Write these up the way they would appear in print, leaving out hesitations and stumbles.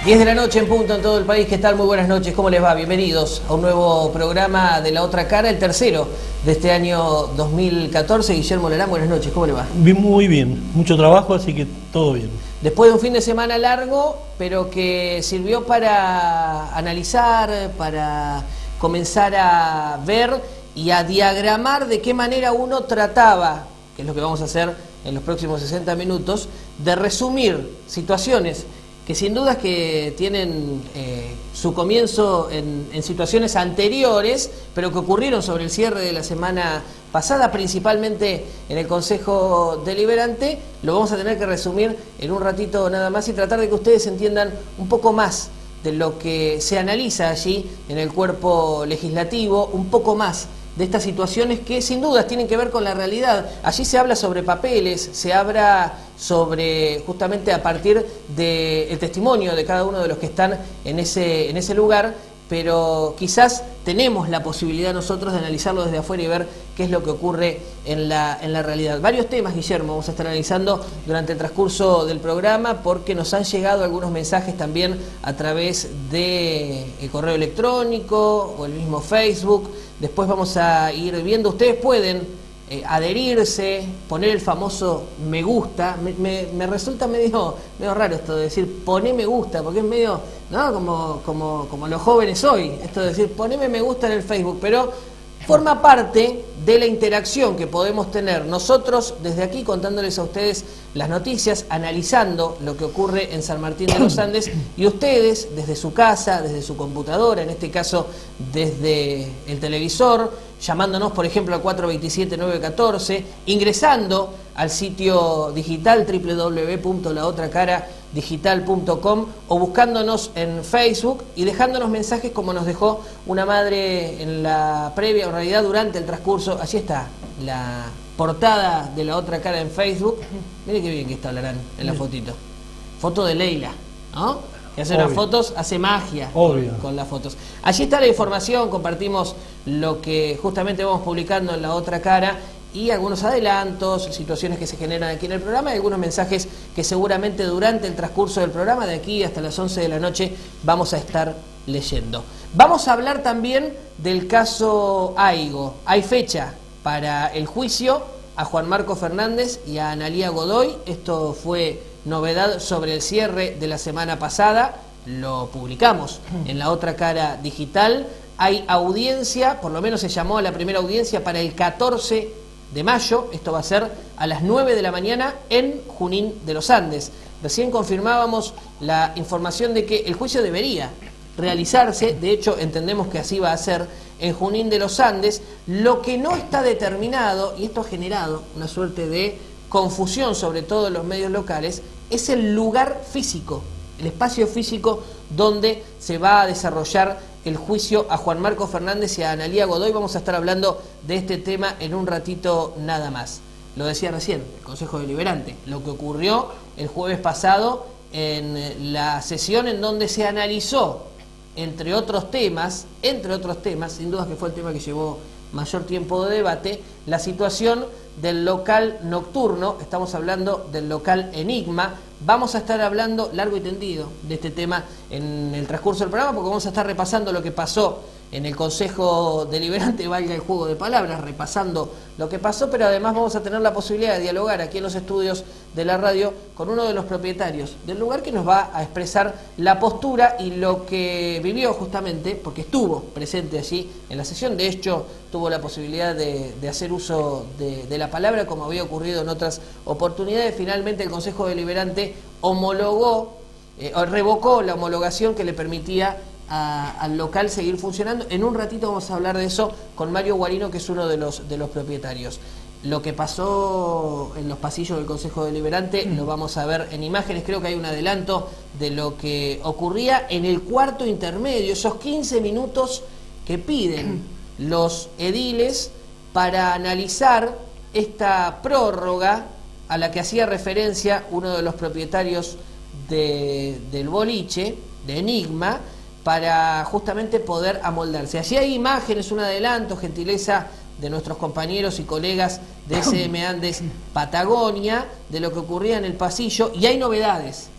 10 de la noche en punto en todo el país. ¿Qué tal? Muy buenas noches. ¿Cómo les va? Bienvenidos a un nuevo programa de La Otra Cara, el tercero de este año 2014. Guillermo Lerán, buenas noches. ¿Cómo le va? Muy bien. Mucho trabajo, así que todo bien. Después de un fin de semana largo, pero que sirvió para analizar, para comenzar a ver y a diagramar de qué manera uno trataba, que es lo que vamos a hacer en los próximos 60 minutos, de resumir situaciones que sin dudas que tienen su comienzo en situaciones anteriores, pero que ocurrieron sobre el cierre de la semana pasada, principalmente en el Consejo Deliberante. Lo vamos a tener que resumir en un ratito nada más y tratar de que ustedes entiendan un poco más de lo que se analiza allí en el cuerpo legislativo, un poco más de estas situaciones que sin dudas tienen que ver con la realidad. Allí se habla sobre papeles, se habla sobre, justamente a partir del testimonio de cada uno de los que están en ese lugar, pero quizás tenemos la posibilidad nosotros de analizarlo desde afuera y ver qué es lo que ocurre en la realidad. Varios temas, Guillermo, vamos a estar analizando durante el transcurso del programa, porque nos han llegado algunos mensajes también a través del correo electrónico o el mismo Facebook. Después vamos a ir viendo, ustedes pueden adherirse, poner el famoso me gusta. Me resulta medio raro esto de decir poné me gusta, porque es medio, ¿no? como los jóvenes hoy, esto de decir poneme me gusta en el Facebook, pero forma parte de la interacción que podemos tener nosotros desde aquí, contándoles a ustedes las noticias, analizando lo que ocurre en San Martín de los Andes, y ustedes desde su casa, desde su computadora, en este caso desde el televisor, llamándonos por ejemplo al 427-914, ingresando al sitio digital www.laotracaradigital.com o buscándonos en Facebook y dejándonos mensajes como nos dejó una madre en la previa, en realidad durante el transcurso. Allí está la portada de La Otra Cara en Facebook. Mire qué bien que está Larán en la fotito. Foto de Leila, ¿no? Que hace unas fotos, hace magia con las fotos. Allí está la información, compartimos lo que justamente vamos publicando en La Otra Cara y algunos adelantos, situaciones que se generan aquí en el programa y algunos mensajes que seguramente durante el transcurso del programa, de aquí hasta las 11 de la noche, vamos a estar leyendo. Vamos a hablar también del caso Aigo. Hay fecha para el juicio a Juan Marco Fernández y a Analía Godoy. Esto fue novedad sobre el cierre de la semana pasada, lo publicamos en La Otra Cara Digital. Hay audiencia, por lo menos se llamó a la primera audiencia para el 14 de mayo, esto va a ser a las 9 de la mañana en Junín de los Andes. Recién confirmábamos la información de que el juicio debería realizarse, de hecho entendemos que así va a ser, en Junín de los Andes. Lo que no está determinado, y esto ha generado una suerte de confusión sobre todo en los medios locales, es el lugar físico, el espacio físico donde se va a desarrollar el juicio a Juan Marco Fernández y a Analía Godoy. Vamos a estar hablando de este tema en un ratito nada más. Lo decía recién, el Consejo Deliberante, lo que ocurrió el jueves pasado en la sesión en donde se analizó, entre otros temas, sin duda que fue el tema que llevó mayor tiempo de debate, la situación del local nocturno. Estamos hablando del local Enigma. Vamos a estar hablando largo y tendido de este tema en el transcurso del programa, porque vamos a estar repasando lo que pasó en el Consejo Deliberante, valga el juego de palabras, repasando lo que pasó, pero además vamos a tener la posibilidad de dialogar aquí en los estudios de la radio con uno de los propietarios del lugar, que nos va a expresar la postura y lo que vivió justamente, porque estuvo presente allí en la sesión. De hecho, tuvo la posibilidad de hacer uso de la palabra, como había ocurrido en otras oportunidades. Finalmente el Consejo Deliberante revocó la homologación que le permitía al local seguir funcionando. En un ratito vamos a hablar de eso con Mario Guarino, que es uno de los propietarios. Lo que pasó en los pasillos del Consejo Deliberante lo vamos a ver en imágenes. Creo que hay un adelanto de lo que ocurría en el cuarto intermedio, esos 15 minutos que piden los ediles para analizar esta prórroga a la que hacía referencia uno de los propietarios del boliche, de Enigma, para justamente poder amoldarse. Allí hay imágenes, un adelanto, gentileza de nuestros compañeros y colegas de SM Andes Patagonia, de lo que ocurría en el pasillo, y hay novedades,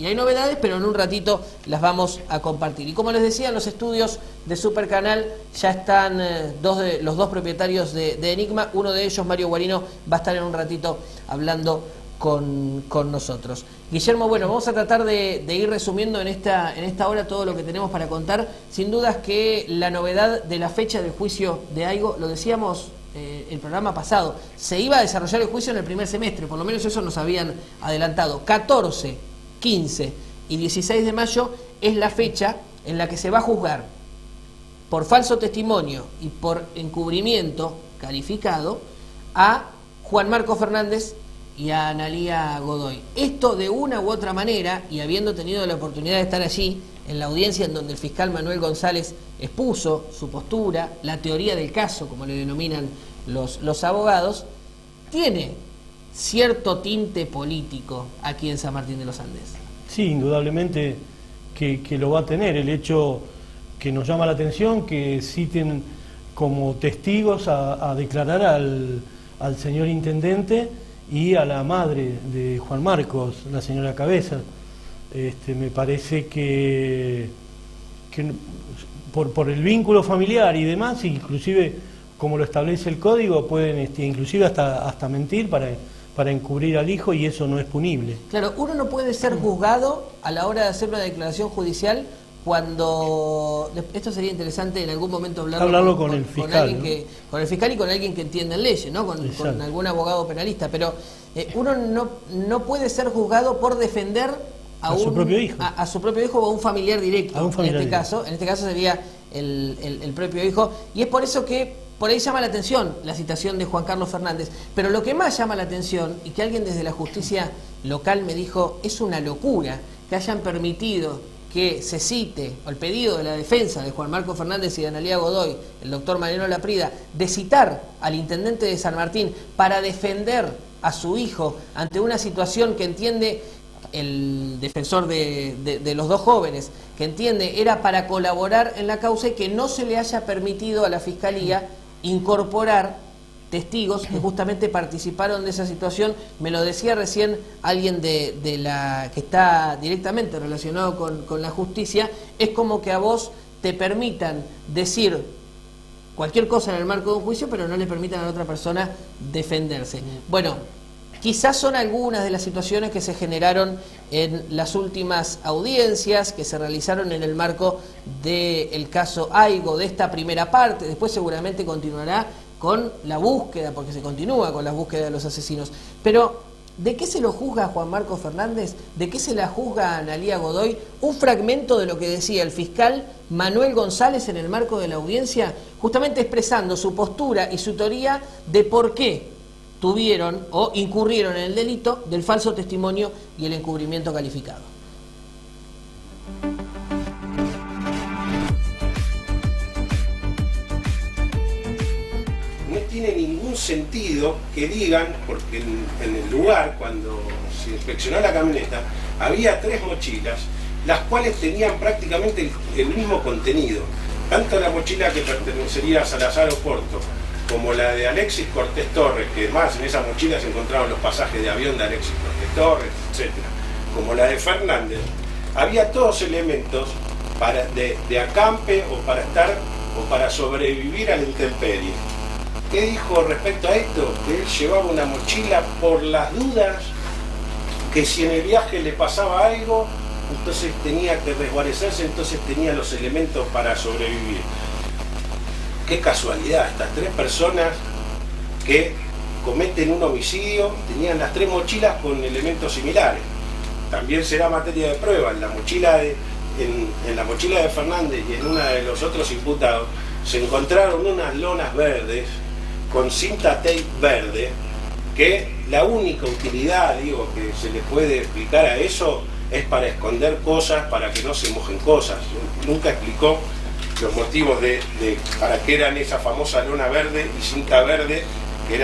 pero en un ratito las vamos a compartir. Y como les decía, en los estudios de Supercanal ya están los dos propietarios de Enigma. Uno de ellos, Mario Guarino, va a estar en un ratito hablando con nosotros. Guillermo, bueno, vamos a tratar de ir resumiendo en esta hora todo lo que tenemos para contar. Sin dudas que la novedad de la fecha del juicio de Aigo, lo decíamos el programa pasado, se iba a desarrollar el juicio en el primer semestre, por lo menos eso nos habían adelantado. 14, 15 y 16 de mayo es la fecha en la que se va a juzgar por falso testimonio y por encubrimiento calificado a Juan Marco Fernández y a Analía Godoy. Esto de una u otra manera, y habiendo tenido la oportunidad de estar allí en la audiencia en donde el fiscal Manuel González expuso su postura, la teoría del caso, como le denominan los abogados, tiene cierto tinte político aquí en San Martín de los Andes. Sí, indudablemente que lo va a tener. El hecho que nos llama la atención, que citen como testigos a declarar al señor intendente y a la madre de Juan Marcos, la señora Cabeza. Me parece que por el vínculo familiar y demás, inclusive como lo establece el código, pueden inclusive hasta mentir para encubrir al hijo, y eso no es punible. Claro, uno no puede ser juzgado a la hora de hacer una declaración judicial cuando... Esto sería interesante en algún momento hablarlo con el fiscal, ¿no? Con el fiscal y con alguien que entienda leyes, ¿no? Con algún abogado penalista, pero uno no puede ser juzgado por defender a su propio hijo. A su propio hijo o a un familiar directo. En este caso sería el propio hijo, y es por eso que por ahí llama la atención la citación de Juan Carlos Fernández. Pero lo que más llama la atención, y que alguien desde la justicia local me dijo, es una locura que hayan permitido que se cite, o el pedido de la defensa de Juan Marco Fernández y de Analía Godoy, el doctor Mariano Laprida, de citar al intendente de San Martín para defender a su hijo ante una situación que entiende el defensor de los dos jóvenes, que entiende era para colaborar en la causa, y que no se le haya permitido a la Fiscalía incorporar testigos que justamente participaron de esa situación. Me lo decía recién alguien que está directamente relacionado con la justicia. Es como que a vos te permitan decir cualquier cosa en el marco de un juicio, pero no le permitan a la otra persona defenderse. Bueno, quizás son algunas de las situaciones que se generaron en las últimas audiencias que se realizaron en el marco del caso Aigo, de esta primera parte. Después seguramente continuará con la búsqueda, porque se continúa con la búsqueda de los asesinos. Pero, ¿de qué se lo juzga a Juan Marco Fernández? ¿De qué se la juzga a Analía Godoy? Un fragmento de lo que decía el fiscal Manuel González en el marco de la audiencia, justamente expresando su postura y su teoría de por qué tuvieron o incurrieron en el delito del falso testimonio y el encubrimiento calificado. No tiene ningún sentido que digan, porque en el lugar, cuando se inspeccionó la camioneta, había 3 mochilas, las cuales tenían prácticamente el mismo contenido. Tanto la mochila que pertenecería a Salazar Oporto, como la de Alexis Cortés Torres, que además en esa mochila se encontraron los pasajes de avión de Alexis Cortés Torres, etc., como la de Fernández, había todos elementos de acampe o para sobrevivir a la intemperie. ¿Qué dijo respecto a esto? Que él llevaba una mochila por las dudas, que si en el viaje le pasaba algo, entonces tenía que resguarecerse, entonces tenía los elementos para sobrevivir. Qué casualidad, estas 3 personas que cometen un homicidio tenían las 3 mochilas con elementos similares. También será materia de prueba. En la mochila de Fernández y en una de los otros imputados se encontraron unas lonas verdes con cinta tape verde, que la única utilidad, que se le puede explicar a eso es para esconder cosas, para que no se mojen cosas. Nunca explicó los motivos para qué eran esa famosa lona verde y cinta verde, que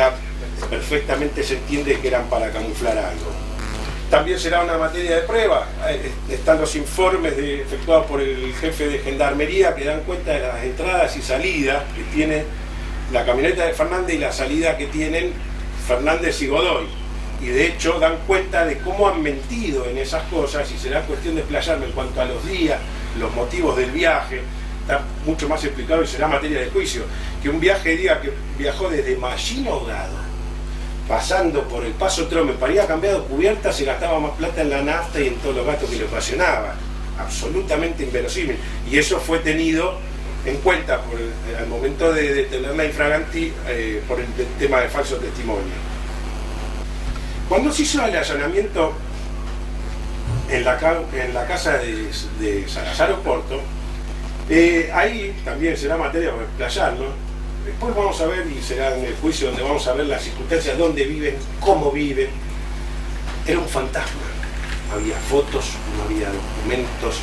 perfectamente se entiende que eran para camuflar algo. También será una materia de prueba. Están los informes efectuados por el jefe de Gendarmería que dan cuenta de las entradas y salidas que tiene la camioneta de Fernández y la salida que tienen Fernández y Godoy. Y de hecho dan cuenta de cómo han mentido en esas cosas, y será cuestión de explayarme en cuanto a los días, los motivos del viaje. Está mucho más explicado y será materia de juicio. Que un viaje diga que viajó desde Mallín Ahogado, pasando por el Paso Trome, para ir a cambiar cubiertas, se gastaba más plata en la nafta y en todos los gastos que le ocasionaba. Absolutamente inverosímil. Y eso fue tenido en cuenta al momento de detenerla infraganti por el tema de falso testimonio. Cuando se hizo el allanamiento en la casa de Salazar Oporto, ahí también será materia para explayarnos. Después vamos a ver, y será en el juicio donde vamos a ver las circunstancias, dónde viven, cómo viven. Era un fantasma. No había fotos, no había documentos,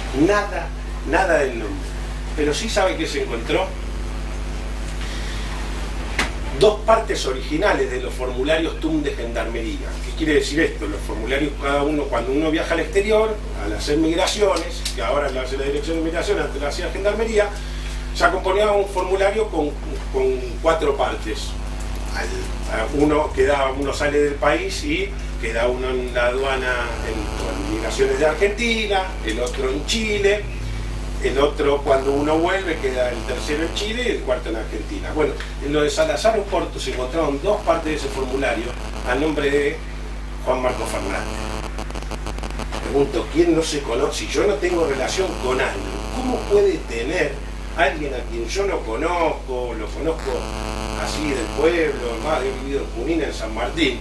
nada del nombre. Pero sí sabe que se encontró dos partes originales de los formularios TUM de Gendarmería. ¿Qué quiere decir esto? Los formularios, cada uno, cuando uno viaja al exterior, al hacer migraciones, que ahora lo hace la Dirección de Migración, antes lo hacía Gendarmería, ya componía un formulario con 4 partes. Uno sale del país y queda uno en la aduana en migraciones de Argentina, el otro en Chile, el otro, cuando uno vuelve, queda el tercero en Chile y el cuarto en Argentina. Bueno, en lo de Salazar Oporto se encontraron 2 partes de ese formulario a nombre de Juan Marco Fernández. Pregunto, ¿quién no se conoce? Si yo no tengo relación con alguien, ¿cómo puede tener alguien a quien yo no conozco, lo conozco así del pueblo, más he vivido en Junín, en San Martín?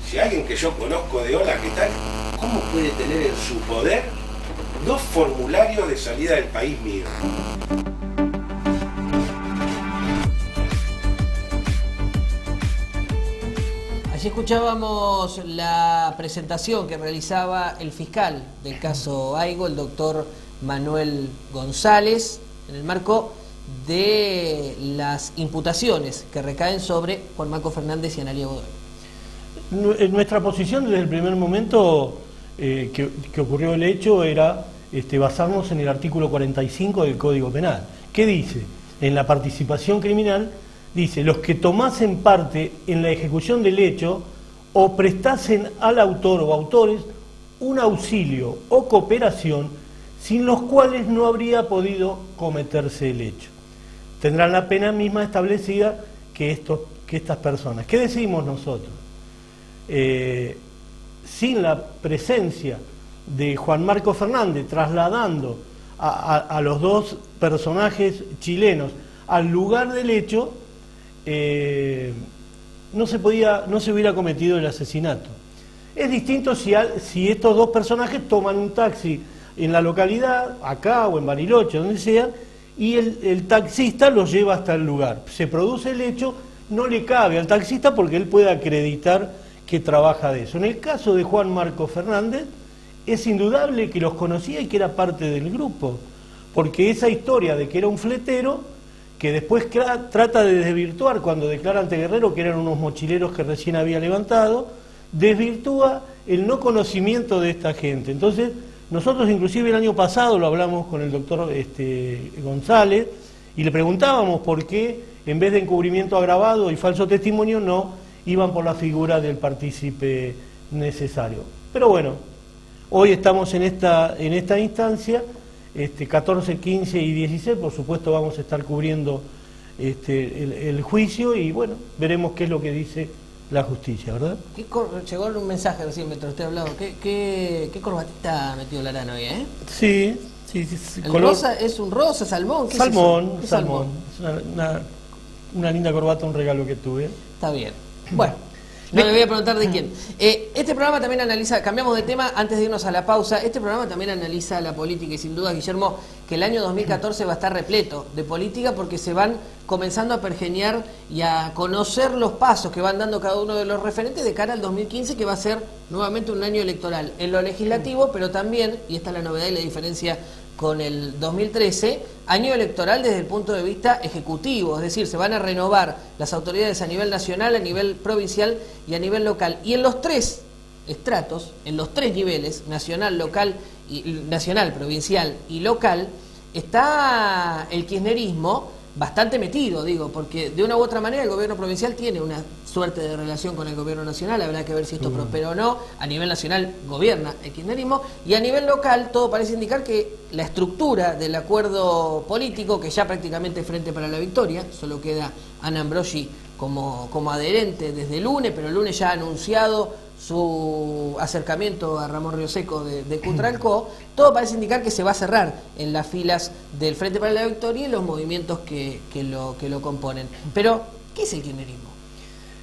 Si alguien que yo conozco de hola, ¿qué tal? ¿Cómo puede tener en su poder 2 formularios de salida del país mío? Allí escuchábamos la presentación que realizaba el fiscal del caso Aigo, el doctor Manuel González, en el marco de las imputaciones que recaen sobre Juan Marco Fernández y Analía Godoy. Nuestra posición desde el primer momento que ocurrió el hecho era basarnos en el artículo 45 del Código Penal. ¿Qué dice? En la participación criminal, dice, los que tomasen parte en la ejecución del hecho o prestasen al autor o autores un auxilio o cooperación sin los cuales no habría podido cometerse el hecho. Tendrán la pena misma establecida que estas personas. ¿Qué decimos nosotros? Sin la presencia de Juan Marco Fernández trasladando a los 2 personajes chilenos al lugar del hecho, no se hubiera cometido el asesinato. Es distinto si estos 2 personajes toman un taxi en la localidad, acá o en Bariloche, donde sea, y el taxista los lleva hasta el lugar. Se produce el hecho, no le cabe al taxista porque él puede acreditar que trabaja de eso. En el caso de Juan Marco Fernández, es indudable que los conocía y que era parte del grupo, porque esa historia de que era un fletero, que después trata de desvirtuar cuando declara ante Guerrero que eran unos mochileros que recién había levantado, desvirtúa el no conocimiento de esta gente. Entonces, nosotros inclusive el año pasado lo hablamos con el doctor González y le preguntábamos por qué en vez de encubrimiento agravado y falso testimonio no iban por la figura del partícipe necesario. Pero bueno, hoy estamos en esta instancia, 14, 15 y 16, por supuesto vamos a estar cubriendo el juicio y bueno, veremos qué es lo que dice la justicia, ¿verdad? Llegó un mensaje recién mientras usted hablaba. ¿Qué corbatita metió Larano hoy, eh? Sí. ¿El color... rosa es un rosa, salmón? ¿Qué salmón, es eso? salmón. Es una linda corbata, un regalo que tuve. Está bien. Bueno, no le voy a preguntar de quién. Este programa también analiza, cambiamos de tema antes de irnos a la pausa, este programa también analiza la política y sin duda, Guillermo, que el año 2014 va a estar repleto de política porque se van comenzando a pergeñar y a conocer los pasos que van dando cada uno de los referentes de cara al 2015, que va a ser nuevamente un año electoral en lo legislativo, pero también, y esta es la novedad y la diferencia con el 2013, año electoral desde el punto de vista ejecutivo, es decir, se van a renovar las autoridades a nivel nacional, a nivel provincial y a nivel local. Y en los 3 estratos, en los 3 niveles, nacional, local, nacional, provincial y local, está el kirchnerismo bastante metido, digo, porque de una u otra manera el gobierno provincial tiene una suerte de relación con el gobierno nacional, habrá que ver si esto prospera o no. A nivel nacional gobierna el kirchnerismo, y a nivel local todo parece indicar que la estructura del acuerdo político, que ya prácticamente Frente para la Victoria, solo queda Ana Ambrosi como adherente desde el lunes, pero el lunes ya ha anunciado su acercamiento a Ramón Rioseco de Cutralcó, todo parece indicar que se va a cerrar en las filas del Frente para la Victoria y los movimientos que lo componen. Pero, ¿qué es el kirchnerismo?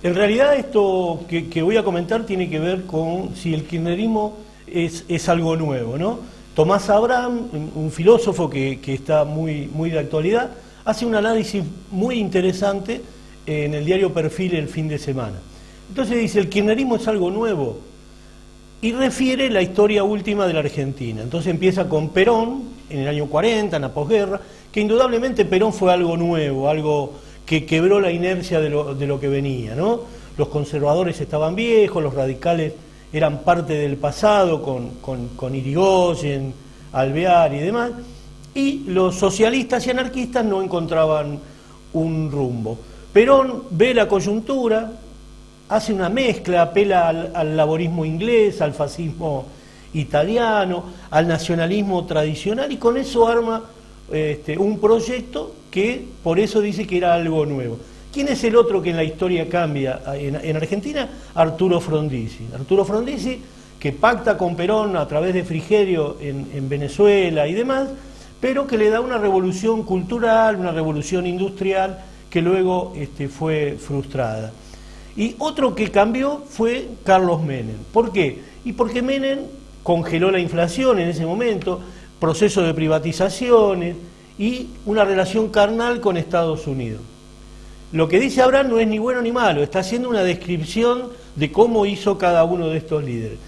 En realidad esto que voy a comentar tiene que ver con si el kirchnerismo es algo nuevo, ¿no? Tomás Abraham, un filósofo que está muy de actualidad, hace un análisis muy interesante en el diario Perfil el fin de semana. Entonces dice, el kirchnerismo es algo nuevo, y refiere la historia última de la Argentina. Entonces empieza con Perón, en el año 40, en la posguerra, que indudablemente Perón fue algo nuevo, algo que quebró la inercia de lo que venía, ¿no? Los conservadores estaban viejos, los radicales eran parte del pasado, con Irigoyen, Alvear y demás, y los socialistas y anarquistas no encontraban un rumbo. Perón ve la coyuntura, hace una mezcla, apela al laborismo inglés, al fascismo italiano, al nacionalismo tradicional, y con eso arma un proyecto que por eso dice que era algo nuevo. ¿Quién es el otro que en la historia cambia en Argentina? Arturo Frondizi. Arturo Frondizi, que pacta con Perón a través de Frigerio en Venezuela y demás, pero que le da una revolución cultural, una revolución industrial, que luego fue frustrada. Y otro que cambió fue Carlos Menem. ¿Por qué? Y porque Menem congeló la inflación en ese momento, proceso de privatizaciones y una relación carnal con Estados Unidos. Lo que dice Abraham no es ni bueno ni malo, está haciendo una descripción de cómo hizo cada uno de estos líderes.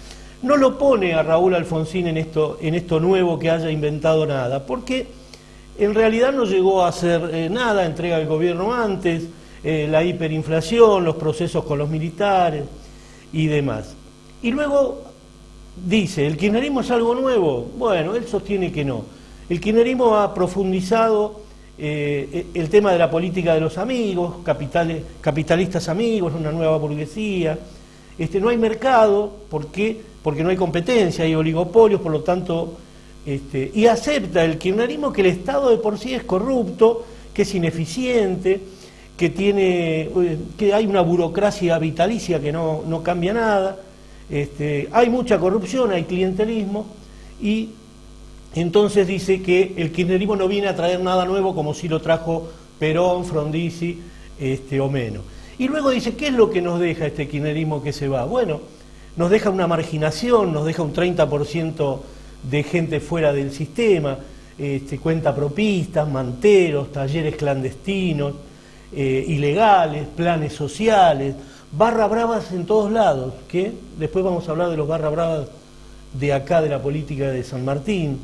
No lo pone a Raúl Alfonsín en esto nuevo que haya inventado nada, porque en realidad no llegó a hacer nada, entrega el gobierno antes, la hiperinflación, los procesos con los militares y demás. Y luego dice, ¿el kirchnerismo es algo nuevo? Bueno, él sostiene que no. El kirchnerismo ha profundizado el tema de la política de los amigos, capitalistas amigos, una nueva burguesía. No hay mercado, ¿por qué? Porque no hay competencia, hay oligopolios, por lo tanto, y acepta el kirchnerismo que el Estado de por sí es corrupto, que es ineficiente, que hay una burocracia vitalicia que no cambia nada, hay mucha corrupción, hay clientelismo, y entonces dice que el kirchnerismo no viene a traer nada nuevo como si lo trajo Perón, Frondizi o Menem. Y luego dice, ¿qué es lo que nos deja este kirchnerismo que se va? Bueno, nos deja una marginación, nos deja un 30% de gente fuera del sistema, cuentapropistas, manteros, talleres clandestinos, ilegales, planes sociales, barra bravas en todos lados, que después vamos a hablar de los barra bravas de acá, de la política de San Martín,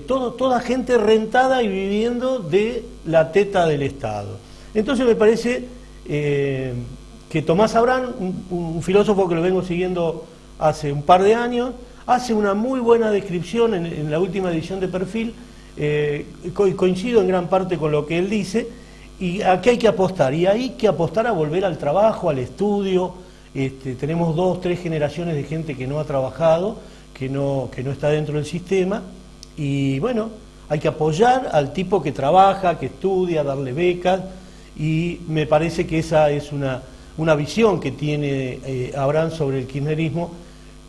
toda gente rentada y viviendo de la teta del Estado. Entonces me parece que Tomás Abraham, un filósofo que lo vengo siguiendo hace un par de años, hace una muy buena descripción en la última edición de Perfil, coincido en gran parte con lo que él dice. ¿Y a qué hay que apostar? Y hay que apostar a volver al trabajo, al estudio. Tenemos 2 o 3 generaciones de gente que no ha trabajado, que no está dentro del sistema. Y bueno, hay que apoyar al tipo que trabaja, que estudia, darle becas. Y me parece que esa es una visión que tiene Abraham sobre el kirchnerismo.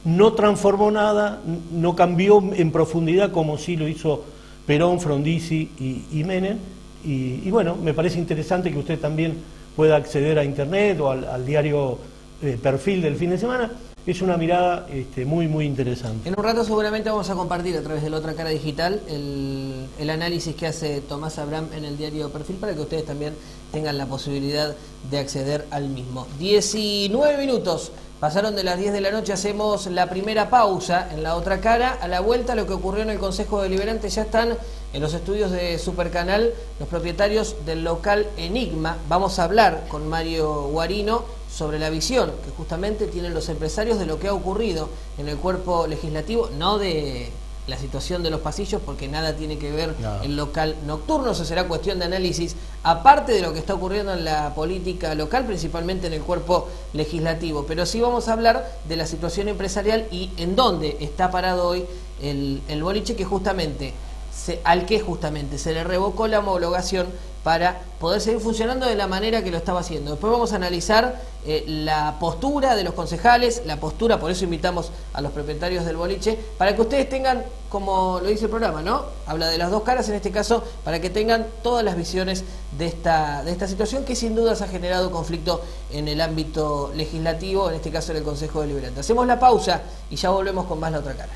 No transformó nada, no cambió en profundidad como sí lo hizo Perón, Frondizi y Menem. Y bueno, me parece interesante que usted también pueda acceder a internet o al diario Perfil del fin de semana. Es una mirada muy interesante. En un rato seguramente vamos a compartir a través de la otra cara digital el análisis que hace Tomás Abraham en el diario Perfil para que ustedes también tengan la posibilidad de acceder al mismo. 19 minutos. Pasaron de las 10 de la noche, hacemos la primera pausa en la otra cara. A la vuelta, lo que ocurrió en el Consejo Deliberante, ya están en los estudios de Supercanal los propietarios del local Enigma. Vamos a hablar con Mario Guarino sobre la visión que justamente tienen los empresarios de lo que ha ocurrido en el cuerpo legislativo, no de la situación de los pasillos, porque nada tiene que ver No. el local nocturno. Eso será cuestión de análisis, aparte de lo que está ocurriendo en la política local, principalmente en el cuerpo legislativo. Pero sí vamos a hablar de la situación empresarial y en dónde está parado hoy el boliche, que justamente al que justamente se le revocó la homologación para poder seguir funcionando de la manera que lo estaba haciendo. Después vamos a analizar la postura de los concejales, la postura, por eso invitamos a los propietarios del boliche, para que ustedes tengan, como lo dice el programa, ¿no? Habla de las dos caras, en este caso, para que tengan todas las visiones de esta situación, que sin dudas ha generado conflicto en el ámbito legislativo, en este caso en el Consejo Deliberante. Hacemos la pausa y ya volvemos con más La Otra Cara.